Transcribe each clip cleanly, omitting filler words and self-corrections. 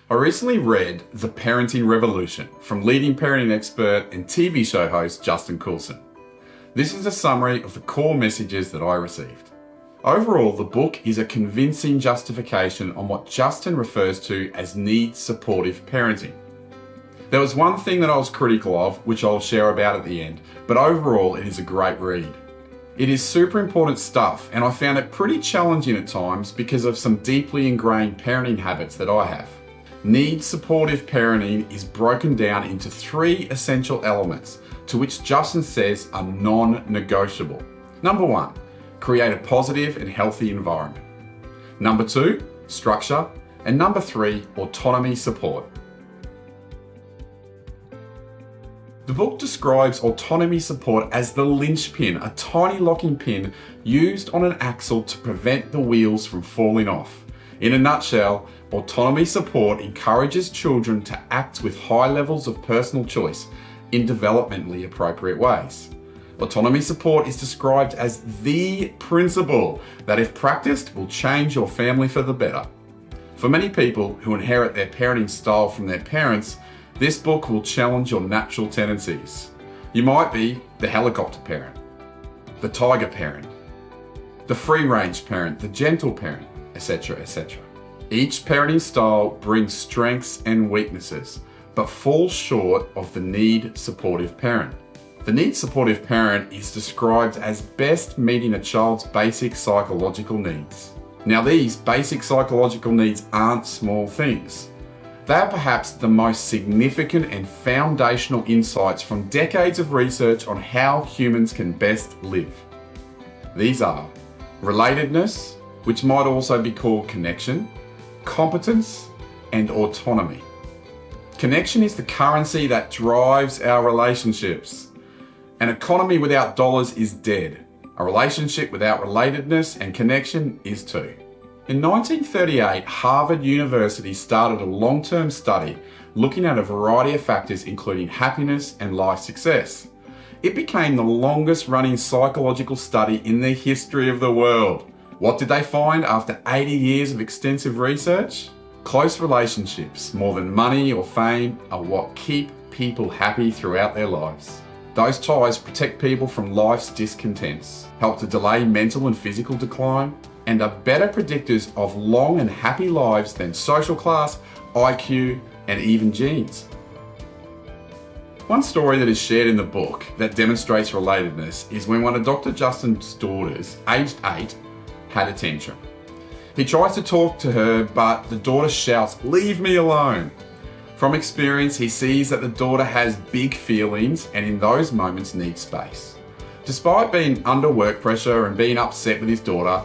I recently read The Parenting Revolution from leading parenting expert and TV show host Justin Coulson. This is a summary of the core messages that I received. Overall, the book is a convincing justification on what Justin refers to as needs-supportive parenting. There was one thing that I was critical of, which I'll share about at the end, but overall it is a great read. It is super important stuff, and I found it pretty challenging at times because of some deeply ingrained parenting habits that I have. Needs-supportive parenting is broken down into 3 essential elements, to which Justin says are non-negotiable. Number 1, create a positive and healthy environment. Number 2, structure. And number 3, autonomy support. The book describes autonomy support as the linchpin, a tiny locking pin used on an axle to prevent the wheels from falling off. In a nutshell, autonomy support encourages children to act with high levels of personal choice in developmentally appropriate ways. Autonomy support is described as the principle that, if practiced, will change your family for the better. For many people who inherit their parenting style from their parents, this book will challenge your natural tendencies. You might be the helicopter parent, the tiger parent, the free-range parent, the gentle parent, etc., etc. Each parenting style brings strengths and weaknesses, but falls short of the need-supportive parent. The need-supportive parent is described as best meeting a child's basic psychological needs. Now, these basic psychological needs aren't small things. They are perhaps the most significant and foundational insights from decades of research on how humans can best live. These are relatedness, which might also be called connection, competence, and autonomy. Connection is the currency that drives our relationships. An economy without dollars is dead. A relationship without relatedness and connection is too. In 1938, Harvard University started a long-term study looking at a variety of factors including happiness and life success. It became the longest-running psychological study in the history of the world. What did they find after 80 years of extensive research? Close relationships, more than money or fame, are what keep people happy throughout their lives. Those ties protect people from life's discontents, help to delay mental and physical decline, and are better predictors of long and happy lives than social class, IQ, and even genes. One story that is shared in the book that demonstrates relatedness is when one of Dr. Justin's daughters, aged 8, had a tantrum. He tries to talk to her, but the daughter shouts, "Leave me alone." From experience, he sees that the daughter has big feelings and in those moments needs space. Despite being under work pressure and being upset with his daughter,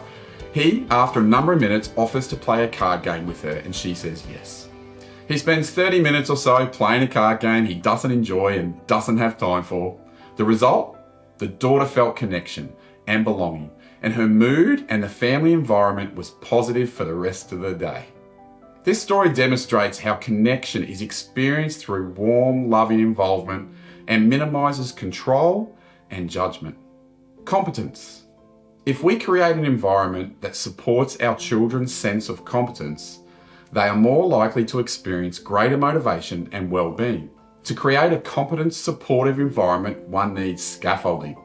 he, after a number of minutes, offers to play a card game with her and she says yes. He spends 30 minutes or so playing a card game he doesn't enjoy and doesn't have time for. The result? The daughter felt connection and belonging, and her mood and the family environment was positive for the rest of the day. This story demonstrates how connection is experienced through warm, loving involvement and minimizes control and judgment. Competence. If we create an environment that supports our children's sense of competence, they are more likely to experience greater motivation and well-being. To create a competent, supportive environment, one needs scaffolding.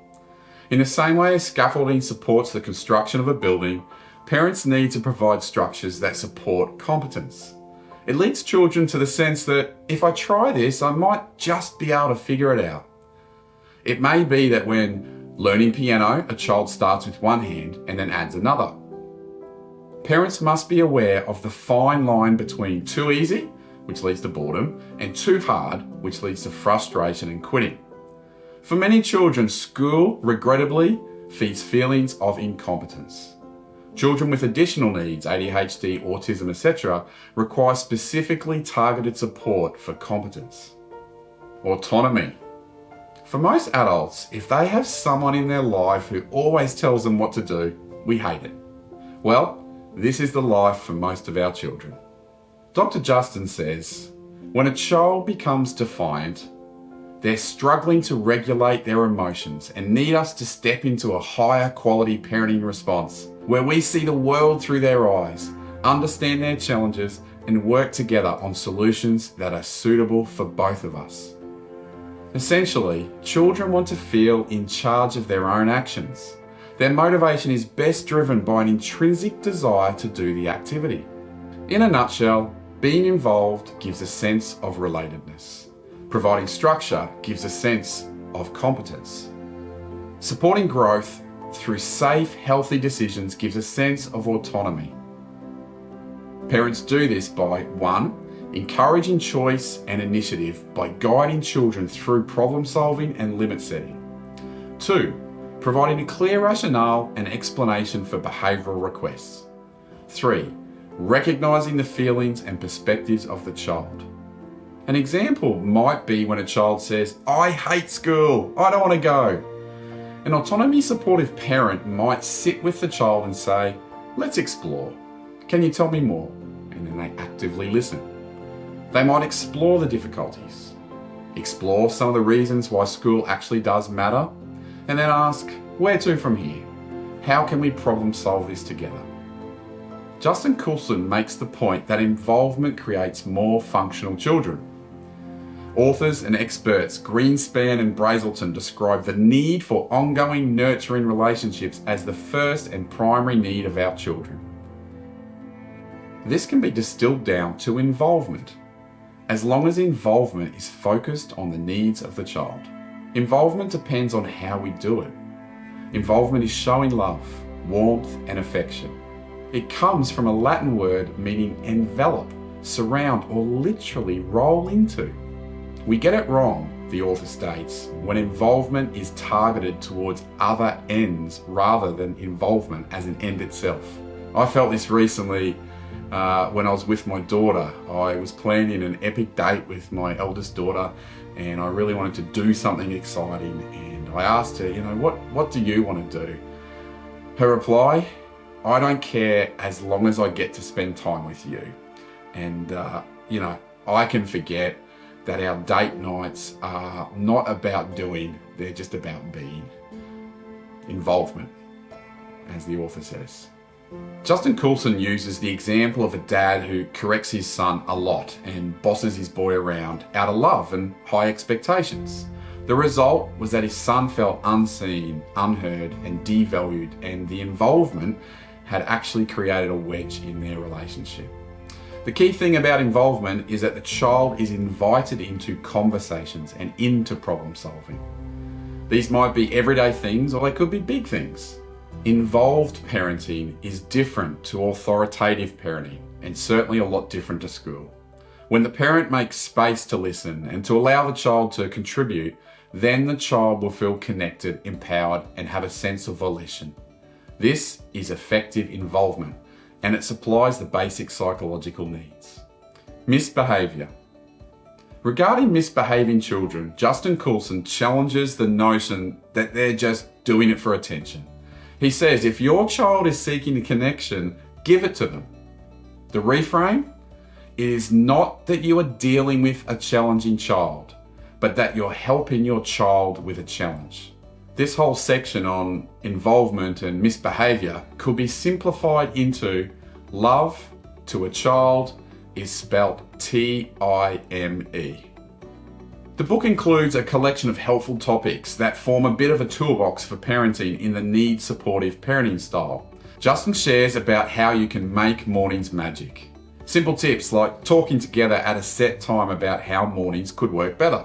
In the same way as scaffolding supports the construction of a building, parents need to provide structures that support competence. It leads children to the sense that if I try this, I might just be able to figure it out. It may be that when learning piano, a child starts with one hand and then adds another. Parents must be aware of the fine line between too easy, which leads to boredom, and too hard, which leads to frustration and quitting. For many children, school, regrettably, feeds feelings of incompetence. Children with additional needs, ADHD, autism, etc., require specifically targeted support for competence. Autonomy. For most adults, if they have someone in their life who always tells them what to do, we hate it. Well, this is the life for most of our children. Dr. Justin says, when a child becomes defiant, they're struggling to regulate their emotions and need us to step into a higher quality parenting response where we see the world through their eyes, understand their challenges, and work together on solutions that are suitable for both of us. Essentially, children want to feel in charge of their own actions. Their motivation is best driven by an intrinsic desire to do the activity. In a nutshell, being involved gives a sense of relatedness. Providing structure gives a sense of competence. Supporting growth through safe, healthy decisions gives a sense of autonomy. Parents do this by 1. Encouraging choice and initiative by guiding children through problem solving and limit setting. 2. Providing a clear rationale and explanation for behavioural requests. 3. Recognising the feelings and perspectives of the child. An example might be when a child says, "I hate school, I don't want to go." An autonomy supportive parent might sit with the child and say, "Let's explore. Can you tell me more?" And then they actively listen. They might explore the difficulties, explore some of the reasons why school actually does matter, and then ask, "Where to from here? How can we problem solve this together?" Justin Coulson makes the point that involvement creates more functional children. Authors and experts Greenspan and Brazelton describe the need for ongoing nurturing relationships as the first and primary need of our children. This can be distilled down to involvement, as long as involvement is focused on the needs of the child. Involvement depends on how we do it. Involvement is showing love, warmth, and affection. It comes from a Latin word meaning envelop, surround, or literally roll into. We get it wrong, the author states, when involvement is targeted towards other ends rather than involvement as an end itself. I felt this recently when I was with my daughter. I was planning an epic date with my eldest daughter, and I really wanted to do something exciting, and I asked her, what do you want to do? Her reply, "I don't care as long as I get to spend time with you." And, I can forget that our date nights are not about doing, they're just about being. Involvement, as the author says. Justin Coulson uses the example of a dad who corrects his son a lot and bosses his boy around out of love and high expectations. The result was that his son felt unseen, unheard, and devalued, and the involvement had actually created a wedge in their relationship. The key thing about involvement is that the child is invited into conversations and into problem solving. These might be everyday things or they could be big things. Involved parenting is different to authoritative parenting, and certainly a lot different to school. When the parent makes space to listen and to allow the child to contribute, then the child will feel connected, empowered, and have a sense of volition. This is effective involvement, and it supplies the basic psychological needs. Misbehaviour. Regarding misbehaving children, Justin Coulson challenges the notion that they're just doing it for attention. He says, if your child is seeking a connection, give it to them. The reframe? It is not that you are dealing with a challenging child, but that you're helping your child with a challenge. This whole section on involvement and misbehaviour could be simplified into love to a child is spelt T-I-M-E. The book includes a collection of helpful topics that form a bit of a toolbox for parenting in the need-supportive parenting style. Justin shares about how you can make mornings magic. Simple tips like talking together at a set time about how mornings could work better.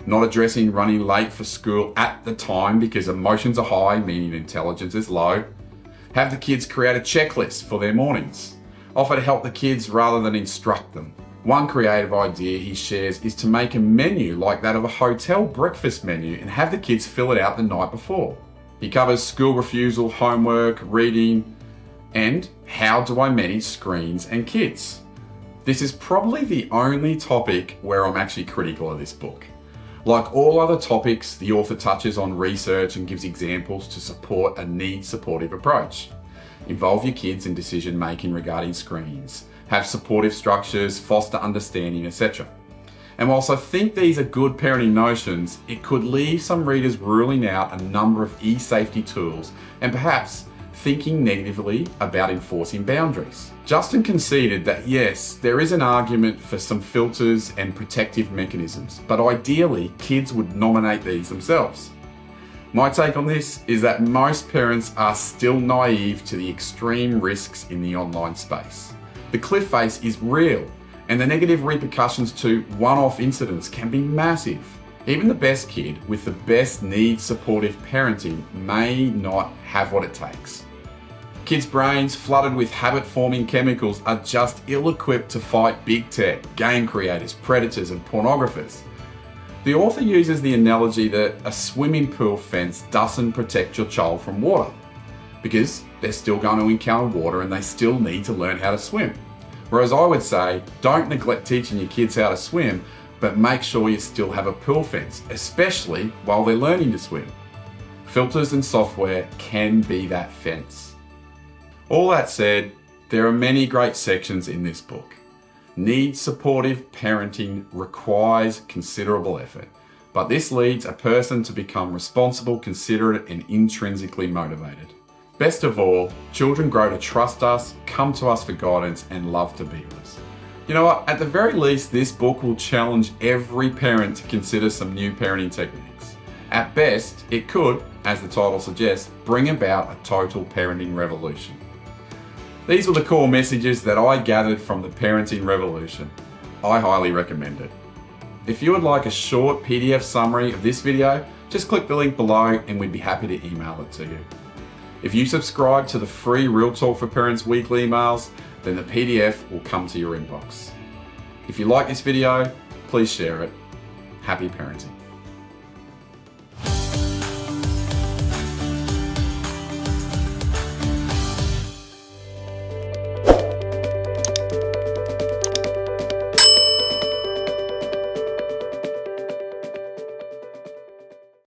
Not addressing running late for school at the time because emotions are high, meaning intelligence is low. Have the kids create a checklist for their mornings. Offer to help the kids rather than instruct them. One creative idea he shares is to make a menu like that of a hotel breakfast menu and have the kids fill it out the night before. He covers school refusal, homework, reading, and how do I manage screens and kids. This is probably the only topic where I'm actually critical of this book. Like all other topics, the author touches on research and gives examples to support a need-supportive approach. Involve your kids in decision making regarding screens. Have supportive structures, foster understanding, etc. And whilst I think these are good parenting notions, it could leave some readers ruling out a number of e-safety tools and perhaps thinking negatively about enforcing boundaries. Justin conceded that yes, there is an argument for some filters and protective mechanisms, but ideally kids would nominate these themselves. My take on this is that most parents are still naive to the extreme risks in the online space. The cliff face is real, and the negative repercussions to one-off incidents can be massive. Even the best kid with the best needs supportive parenting may not have what it takes. Kids' brains flooded with habit-forming chemicals are just ill-equipped to fight big tech, game creators, predators, and pornographers. The author uses the analogy that a swimming pool fence doesn't protect your child from water, because they're still going to encounter water and they still need to learn how to swim. Whereas I would say, don't neglect teaching your kids how to swim, but make sure you still have a pool fence, especially while they're learning to swim. Filters and software can be that fence. All that said, there are many great sections in this book. Needs supportive parenting requires considerable effort, but this leads a person to become responsible, considerate, and intrinsically motivated. Best of all, children grow to trust us, come to us for guidance, and love to be with us. You know what? At the very least, this book will challenge every parent to consider some new parenting techniques. At best, it could, as the title suggests, bring about a total parenting revolution. These were the core messages that I gathered from the Parenting Revolution. I highly recommend it. If you would like a short PDF summary of this video, just click the link below and we'd be happy to email it to you. If you subscribe to the free Real Talk for Parents weekly emails, then the PDF will come to your inbox. If you like this video, please share it. Happy parenting.